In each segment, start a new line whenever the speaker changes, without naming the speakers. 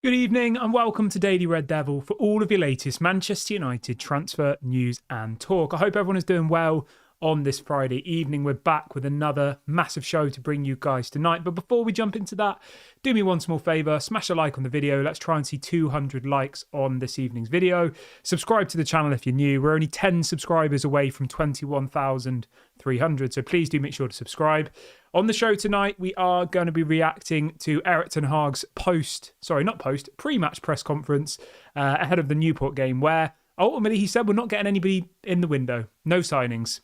Good evening and welcome to Daily Red Devil for all of your latest Manchester United transfer news and talk. I hope everyone is doing well on this Friday evening. We're back with another massive show to bring you guys tonight. But before we jump into that, do me one small favour, smash a like on the video. Let's try and see 200 likes on this evening's video. Subscribe to the channel if you're new. We're only 10 subscribers away from 21,300, so please do make sure to subscribe. On the show tonight, we are going to be reacting to Erik ten Hag's pre-match press conference ahead of the Newport game, where ultimately he said we're not getting anybody in the window, no signings.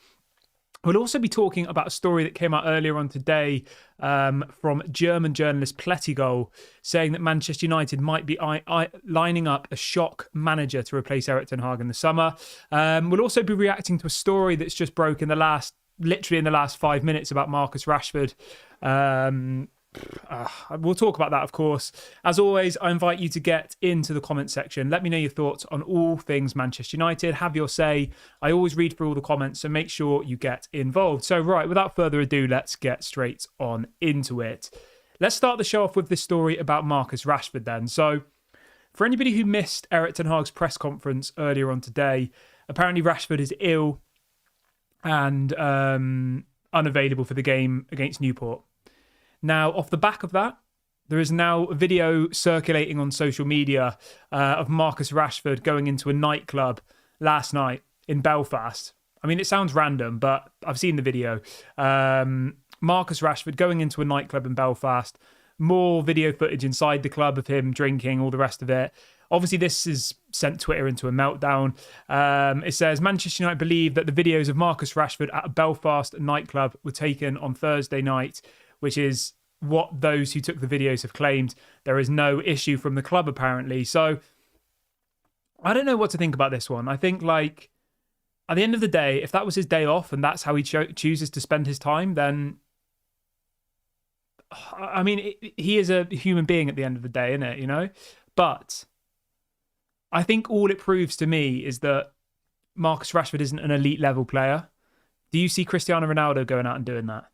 We'll also be talking about a story that came out earlier on today from German journalist Plettigol, saying that Manchester United might be lining up a shock manager to replace Erik ten Hag in the summer. We'll also be reacting to a story that's just broke literally in the last 5 minutes about Marcus Rashford. We'll talk about that, of course. As always, I invite you to get into the comment section. Let me know your thoughts on all things Manchester United. Have your say. I always read through all the comments, so make sure you get involved. So, right, without further ado, let's get straight on into it. Let's start the show off with this story about Marcus Rashford then. So, for anybody who missed Erik ten Hag's press conference earlier on today, apparently Rashford is ill and unavailable for the game against Newport. Now, off the back of that, there is now a video circulating on social media of Marcus Rashford going into a nightclub last night in Belfast. I mean, it sounds random, but I've seen the video. Marcus Rashford going into a nightclub in Belfast. More video footage inside the club of him drinking, all the rest of it. Obviously, this has sent Twitter into a meltdown. It says, Manchester United believe that the videos of Marcus Rashford at a Belfast nightclub were taken on Thursday night, which is what those who took the videos have claimed. There is no issue from the club, apparently. So, I don't know what to think about this one. I think, at the end of the day, if that was his day off and that's how he chooses to spend his time, then, I mean, he is a human being at the end of the day, isn't it, you know? But I think all it proves to me is that Marcus Rashford isn't an elite level player. Do you see Cristiano Ronaldo going out and doing that?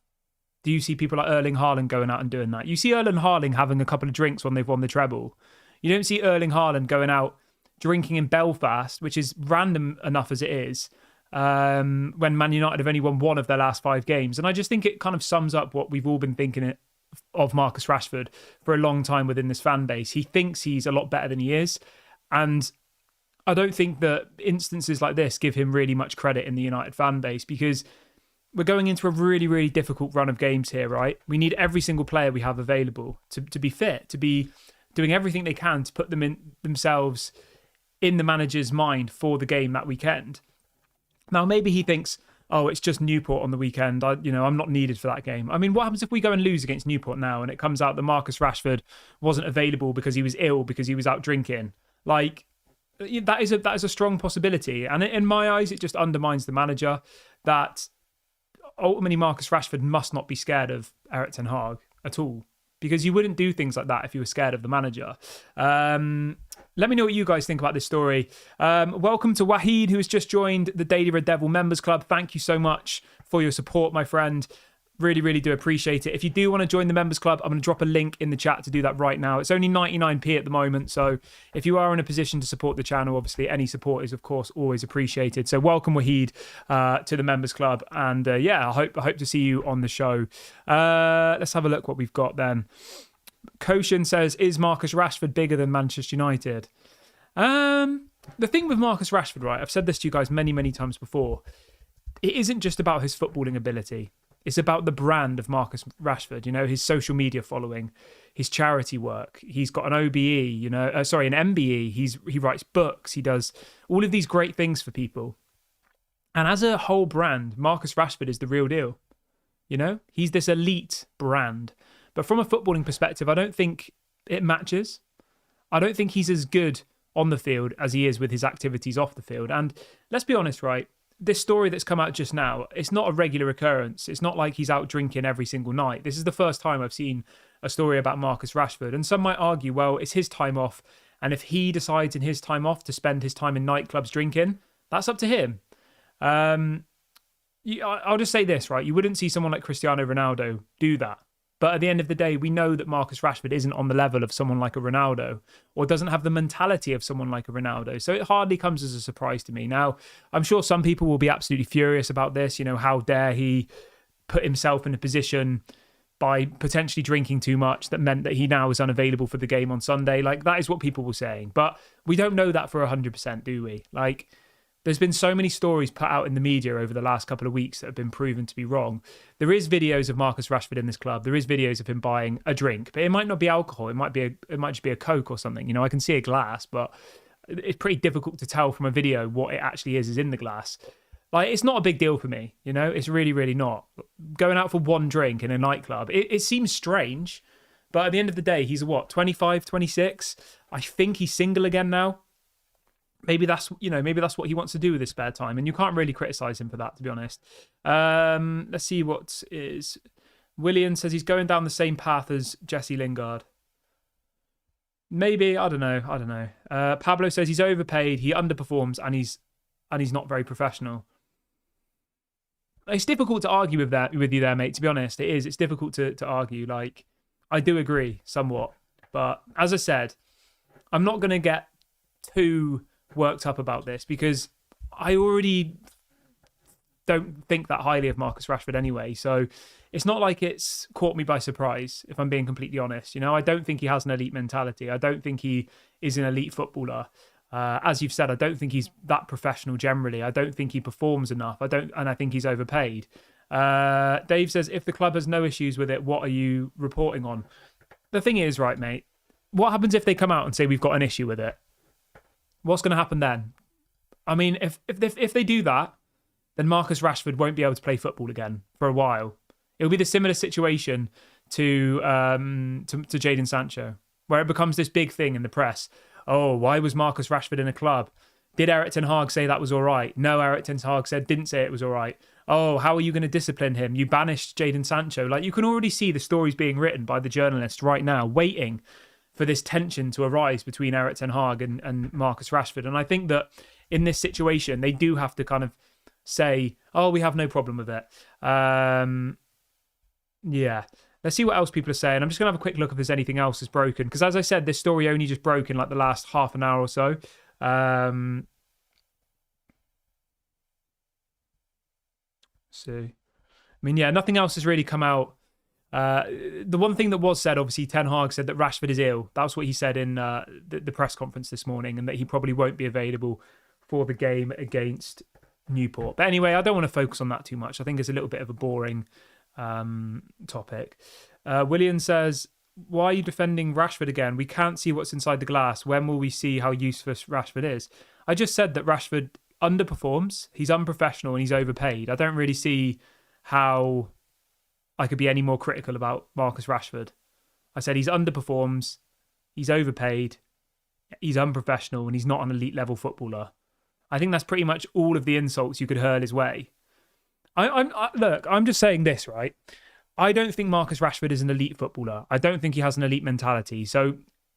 Do you see people like Erling Haaland going out and doing that? You see Erling Haaland having a couple of drinks when they've won the treble. You don't see Erling Haaland going out drinking in Belfast, which is random enough as it is, when Man United have only won one of their last 5 games. And I just think it kind of sums up what we've all been thinking of Marcus Rashford for a long time within this fan base. He thinks he's a lot better than he is. And I don't think that instances like this give him really much credit in the United fan base, because we're going into a really, really difficult run of games here, right? We need every single player we have available to be fit, to be doing everything they can to put themselves in the manager's mind for the game that weekend. Now, maybe he thinks, oh, it's just Newport on the weekend. I'm not needed for that game. I mean, what happens if we go and lose against Newport now and it comes out that Marcus Rashford wasn't available because he was ill, because he was out drinking? That is a strong possibility. And in my eyes, it just undermines the manager. That ultimately Marcus Rashford must not be scared of Erik ten Hag at all, because you wouldn't do things like that if you were scared of the manager. Let me know what you guys think about this story. Welcome to Wahid, who has just joined the Daily Red Devil Members Club. Thank you so much for your support, my friend. Really, really do appreciate it. If you do want to join the Members Club, I'm going to drop a link in the chat to do that right now. It's only 99p at the moment, so if you are in a position to support the channel, obviously any support is, of course, always appreciated. So welcome, Wahid, to the Members Club. And I hope to see you on the show. Let's have a look what we've got then. Koshin says, is Marcus Rashford bigger than Manchester United? The thing with Marcus Rashford, right, I've said this to you guys many, many times before. It isn't just about his footballing ability. It's about the brand of Marcus Rashford, his social media following, his charity work. He's got an OBE, an MBE. He writes books. He does all of these great things for people. And as a whole brand, Marcus Rashford is the real deal. He's this elite brand. But from a footballing perspective, I don't think it matches. I don't think he's as good on the field as he is with his activities off the field. And let's be honest, right? This story that's come out just now, it's not a regular occurrence. It's not like he's out drinking every single night. This is the first time I've seen a story about Marcus Rashford. And some might argue, well, it's his time off. And if he decides in his time off to spend his time in nightclubs drinking, that's up to him. I'll just say this, right? You wouldn't see someone like Cristiano Ronaldo do that. But at the end of the day, we know that Marcus Rashford isn't on the level of someone like a Ronaldo, or doesn't have the mentality of someone like a Ronaldo. So it hardly comes as a surprise to me. Now, I'm sure some people will be absolutely furious about this. How dare he put himself in a position by potentially drinking too much that meant that he now is unavailable for the game on Sunday. Like, that is what people were saying. But we don't know that for 100%, do we? Like, there's been so many stories put out in the media over the last couple of weeks that have been proven to be wrong. There is videos of Marcus Rashford in this club. There is videos of him buying a drink, but it might not be alcohol. It might just be a Coke or something. I can see a glass, but it's pretty difficult to tell from a video what it actually is in the glass. Like, it's not a big deal for me. It's really, really not. Going out for one drink in a nightclub, it seems strange, but at the end of the day, he's 25, 26? I think he's single again now. Maybe that's what he wants to do with his spare time, and you can't really criticize him for that, to be honest. Let's see what is. William says he's going down the same path as Jesse Lingard. Maybe, I don't know. Pablo says he's overpaid, he underperforms, and he's not very professional. It's difficult to argue with you there, mate. To be honest, it is. It's difficult to argue. Like, I do agree somewhat, but as I said, I'm not going to get too worked up about this because I already don't think that highly of Marcus Rashford anyway. So it's not like it's caught me by surprise, if I'm being completely honest. I don't think he has an elite mentality. I don't think he is an elite footballer. As you've said, I don't think he's that professional generally. I don't think he performs enough. And I think he's overpaid. Dave says, if the club has no issues with it, what are you reporting on? The thing is, right, mate, what happens if they come out and say we've got an issue with it? What's going to happen then? I mean, if they do that, then Marcus Rashford won't be able to play football again for a while. It'll be the similar situation to Jadon Sancho, where it becomes this big thing in the press. Oh, why was Marcus Rashford in a club? Did Erik ten Hag say that was all right? No, Erik ten Hag didn't say it was all right. Oh, how are you going to discipline him? You banished Jadon Sancho. Like, you can already see the stories being written by the journalists right now, waiting for this tension to arise between Erik ten Hag and Marcus Rashford. And I think that in this situation, they do have to kind of say, oh, we have no problem with it. Yeah. Let's see what else people are saying. I'm just going to have a quick look if there's anything else that's broken. Because as I said, this story only just broke in like the last half an hour or so. See. I mean, yeah, nothing else has really come out. The one thing that was said, obviously, Ten Hag said that Rashford is ill. That's what he said in the press conference this morning, and that he probably won't be available for the game against Newport. But anyway, I don't want to focus on that too much. I think it's a little bit of a boring topic. William says, why are you defending Rashford again? We can't see what's inside the glass. When will we see how useless Rashford is? I just said that Rashford underperforms. He's unprofessional and he's overpaid. I don't really see how I could be any more critical about Marcus Rashford. I said he's underperforms, he's overpaid, he's unprofessional, and he's not an elite level footballer. I think that's pretty much all of the insults you could hurl his way. Look, I'm just saying this, right? I don't think Marcus Rashford is an elite footballer. I don't think he has an elite mentality. So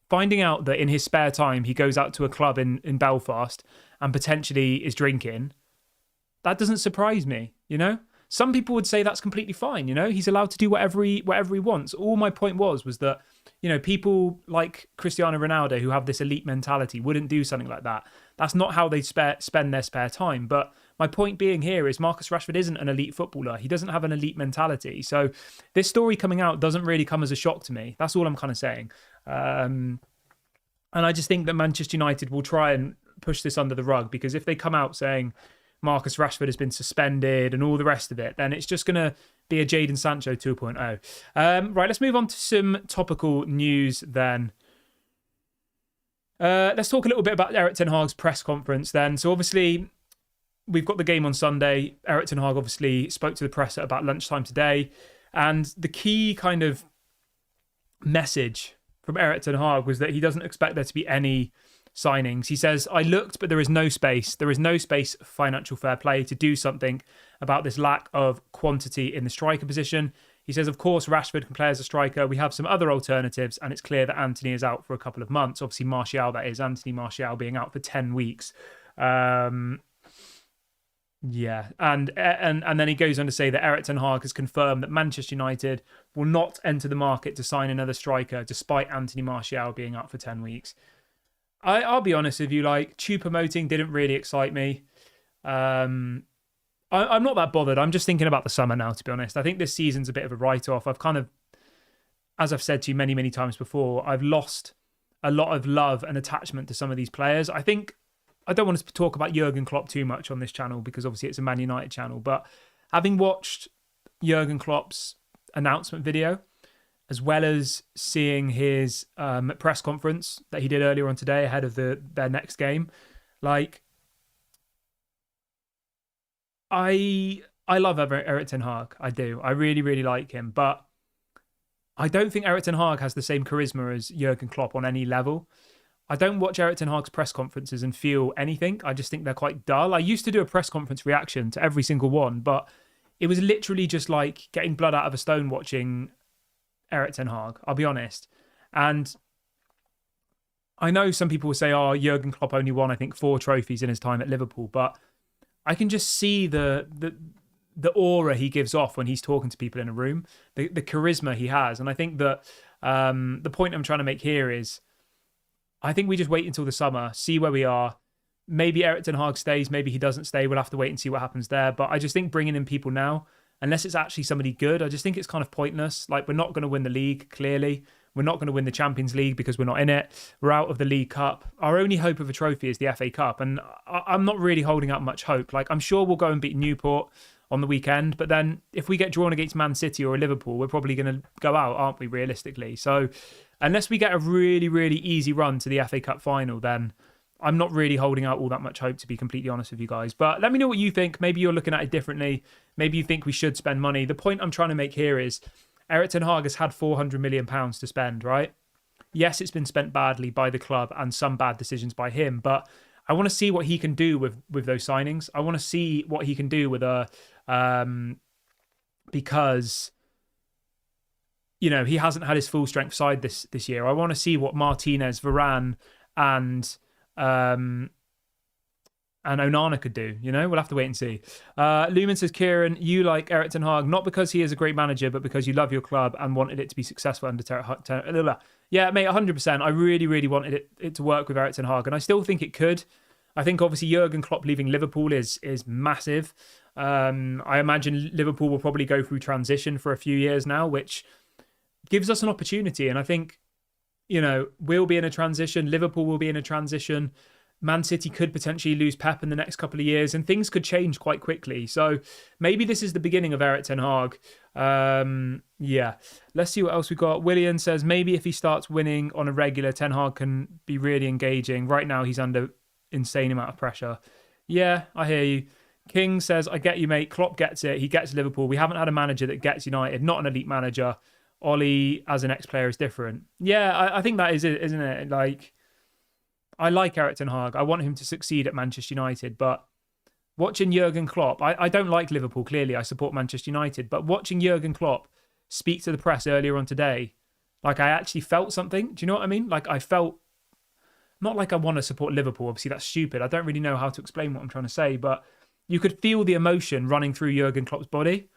finding out that in his spare time he goes out to a club in Belfast and potentially is drinking, that doesn't surprise me, Some people would say that's completely fine, He's allowed to do whatever he wants. All my point was that, people like Cristiano Ronaldo who have this elite mentality wouldn't do something like that. That's not how they spend their spare time. But my point being here is Marcus Rashford isn't an elite footballer. He doesn't have an elite mentality. So this story coming out doesn't really come as a shock to me. That's all I'm kind of saying. And I just think that Manchester United will try and push this under the rug, because if they come out saying Marcus Rashford has been suspended and all the rest of it, then it's just going to be a Jadon Sancho 2.0. Right, let's move on to some topical news then. Let's talk a little bit about Erik ten Hag's press conference then. So obviously, we've got the game on Sunday. Erik ten Hag obviously spoke to the press at about lunchtime today. And the key kind of message from Erik ten Hag was that he doesn't expect there to be any signings. He says, I looked, but there is no space. There is no space for financial fair play to do something about this lack of quantity in the striker position. He says, of course, Rashford can play as a striker. We have some other alternatives, and it's clear that Anthony is out for a couple of months. Obviously, Martial, that is. Anthony Martial being out for 10 weeks. Yeah, and then he goes on to say that Erik ten Hag has confirmed that Manchester United will not enter the market to sign another striker, despite Anthony Martial being out for 10 weeks. I'll be honest with you, like Choupo-Moting didn't really excite me. Um, I'm not that bothered. I'm just thinking about the summer now, to be honest. I think this season's a bit of a write-off. I've kind of, as I've said to you many, many times before, I've lost a lot of love and attachment to some of these players. I think I don't want to talk about Jurgen Klopp too much on this channel because obviously it's a Man United channel. But having watched Jurgen Klopp's announcement video, as well as seeing his press conference that he did earlier on today ahead of their next game, like I love Erik ten Hag. I do. I really, really like him. But I don't think Erik ten Hag has the same charisma as Jurgen Klopp on any level. I don't watch Erik ten Hag's press conferences and feel anything. I just think they're quite dull. I used to do a press conference reaction to every single one, but it was literally just like getting blood out of a stone watching Erik ten Hag, I'll be honest. And I know some people will say, oh, Jurgen Klopp only won, I think, 4 trophies in his time at Liverpool, but I can just see the aura he gives off when he's talking to people in a room, the charisma he has. And I think that the point I'm trying to make here is I think we just wait until the summer, see where we are. Maybe Erik ten Hag stays, maybe he doesn't stay. We'll have to wait and see what happens there. But I just think bringing in people now, unless it's actually somebody good, I just think it's kind of pointless. Like, we're not going to win the league, clearly. We're not going to win the Champions League because we're not in it. We're out of the League Cup. Our only hope of a trophy is the FA Cup. And I'm not really holding out much hope. Like, I'm sure we'll go and beat Newport on the weekend. But then if we get drawn against Man City or Liverpool, we're probably going to go out, aren't we, realistically? So unless we get a really, really easy run to the FA Cup final, then I'm not really holding out all that much hope, to be completely honest with you guys. But let me know what you think. Maybe you're looking at it differently. Maybe you think we should spend money. The point I'm trying to make here is Erik ten Hag has had £400 million to spend, right? Yes, it's been spent badly by the club and some bad decisions by him, but I want to see what he can do with those signings. I want to see what he can do with because you know, he hasn't had his full strength side this year. I want to see what Martinez, Varane, and Onana could do. You know, we'll have to wait and see. Lumen says, Kieran, you like Erik ten Hag not because he is a great manager, but because you love your club and wanted it to be successful under Yeah, mate, 100%. I really, really wanted it to work with Erik ten Hag, and I still think it could. I think obviously Jurgen Klopp leaving Liverpool is massive. I imagine Liverpool will probably go through transition for a few years now, which gives us an opportunity. And I think, you know, we'll be in a transition. Liverpool will be in a transition. Man City could potentially lose Pep in the next couple of years, and things could change quite quickly. So maybe this is the beginning of Erik ten Hag. Yeah, let's see what else we got. William says, maybe if he starts winning on a regular, ten Hag can be really engaging. Right now, he's under insane amount of pressure. Yeah, I hear you. King says, I get you, mate. Klopp gets it. He gets Liverpool. We haven't had a manager that gets United, not an elite manager. Ollie, as an ex-player, is different. Yeah, I think that is it, isn't it? Like, I like Erik ten Hag. I want him to succeed at Manchester United, but watching Jurgen Klopp, I don't like Liverpool, clearly. I support Manchester United, but watching Jurgen Klopp speak to the press earlier on today, like, I actually felt something. Do you know what I mean? Like, I felt, not like I want to support Liverpool. Obviously, that's stupid. I don't really know how to explain what I'm trying to say, but you could feel the emotion running through Jurgen Klopp's body.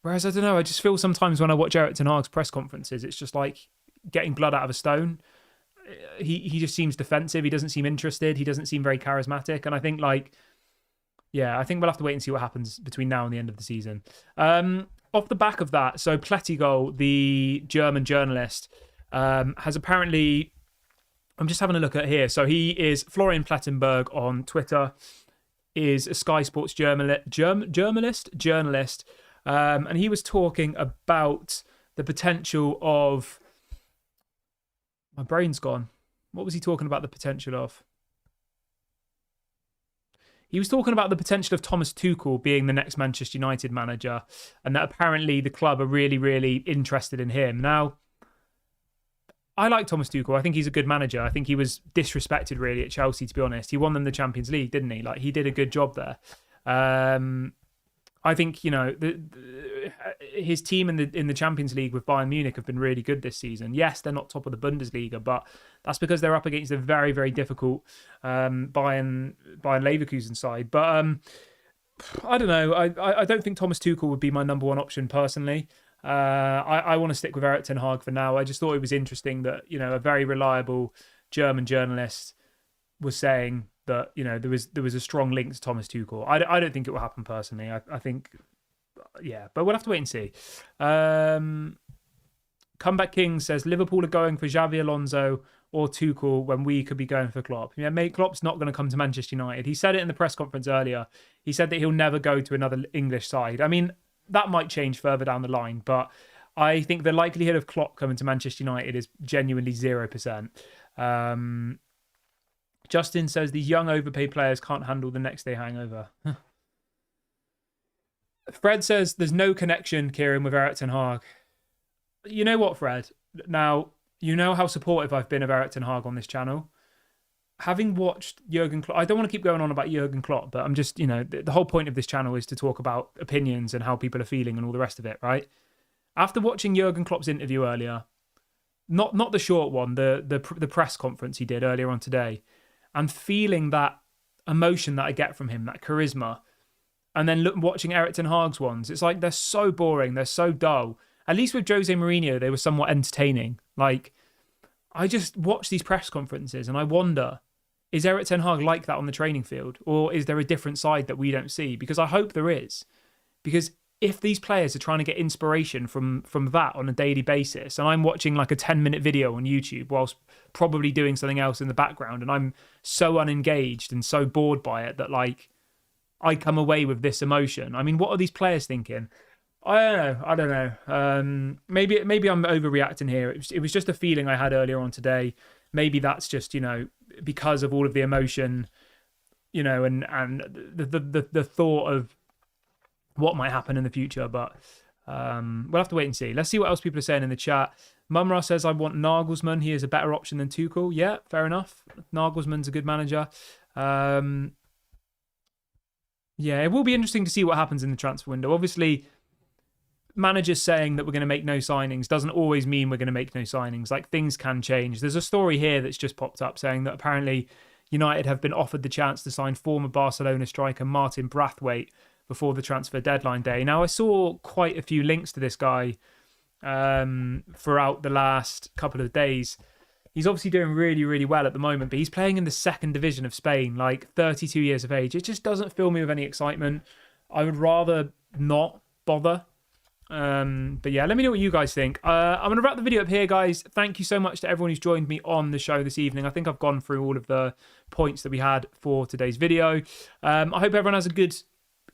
Whereas, I don't know, I just feel sometimes when I watch Erik ten Hag's press conferences, it's just like getting blood out of a stone. He just seems defensive. He doesn't seem interested. He doesn't seem very charismatic. And I think, like, yeah, I think we'll have to wait and see what happens between now and the end of the season. Off the back of that, so Plettigol, the German journalist, has apparently, I'm just having a look at here. So he is Florian Plettenberg on Twitter, is a Sky Sports journalist. And he was talking about the potential of... My brain's gone. What was he talking about the potential of? He was talking about the potential of Thomas Tuchel being the next Manchester United manager, and that apparently the club are really, really interested in him. Now, I like Thomas Tuchel. I think he's a good manager. I think he was disrespected, really, at Chelsea, to be honest. He won them the Champions League, didn't he? Like, he did a good job there. I think, you know, his team in the Champions League with Bayern Munich have been really good this season. Yes, they're not top of the Bundesliga, but that's because they're up against a very, very difficult Bayern Leverkusen side. But I don't know. I don't think Thomas Tuchel would be my number one option personally. I want to stick with Erik ten Hag for now. I just thought it was interesting that, you know, a very reliable German journalist was saying that, you know, there was a strong link to Thomas Tuchel. I don't think it will happen personally. I think, yeah, but we'll have to wait and see. Comeback King says Liverpool are going for Xavi Alonso or Tuchel when we could be going for Klopp. Yeah, mate, Klopp's not going to come to Manchester United. He said it in the press conference earlier. He said that he'll never go to another English side. I mean, that might change further down the line, but I think the likelihood of Klopp coming to Manchester United is genuinely 0%. Justin says the young overpaid players can't handle the next day hangover. Fred says there's no connection, Kieran, with Erik ten Hag. You know what, Fred? Now, you know how supportive I've been of Erik ten Hag on this channel. Having watched Jurgen Klopp, I don't want to keep going on about Jurgen Klopp, but I'm just, you know, the whole point of this channel is to talk about opinions and how people are feeling and all the rest of it, right? After watching Jurgen Klopp's interview earlier, not the short one, the press conference he did earlier on today, and feeling that emotion that I get from him, that charisma, and then watching Erik ten Hag's ones, it's like they're so boring, they're so dull. At least with Jose Mourinho, they were somewhat entertaining. Like, I just watch these press conferences and I wonder, is Erik ten Hag like that on the training field? Or is there a different side that we don't see? Because I hope there is. Because if these players are trying to get inspiration from that on a daily basis, and I'm watching like a 10-minute video on YouTube whilst probably doing something else in the background, and I'm so unengaged and so bored by it that, like, I come away with this emotion. I mean, what are these players thinking? I don't know. Maybe I'm overreacting here. It was just a feeling I had earlier on today. Maybe that's just, you know, because of all of the emotion, you know, and the thought of what might happen in the future. But we'll have to wait and see. Let's see what else people are saying in the chat. Mumra says, I want Nagelsmann. He is a better option than Tuchel. Yeah, fair enough. Nagelsmann's a good manager. Yeah, it will be interesting to see what happens in the transfer window. Obviously, managers saying that we're going to make no signings doesn't always mean we're going to make no signings. Like, things can change. There's a story here that's just popped up saying that apparently United have been offered the chance to sign former Barcelona striker Martin Braithwaite before the transfer deadline day. Now, I saw quite a few links to this guy throughout the last couple of days. He's obviously doing really, really well at the moment, but he's playing in the second division of Spain, like 32 years of age. It just doesn't fill me with any excitement. I would rather not bother. But yeah, let me know what you guys think. I'm going to wrap the video up here, guys. Thank you so much to everyone who's joined me on the show this evening. I think I've gone through all of the points that we had for today's video. I hope everyone has a good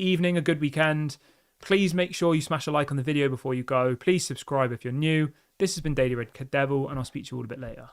evening, a good weekend. Please make sure you smash a like on the video before you go. Please subscribe if you're new. This has been Daily Red Devil, and I'll speak to you all a bit later.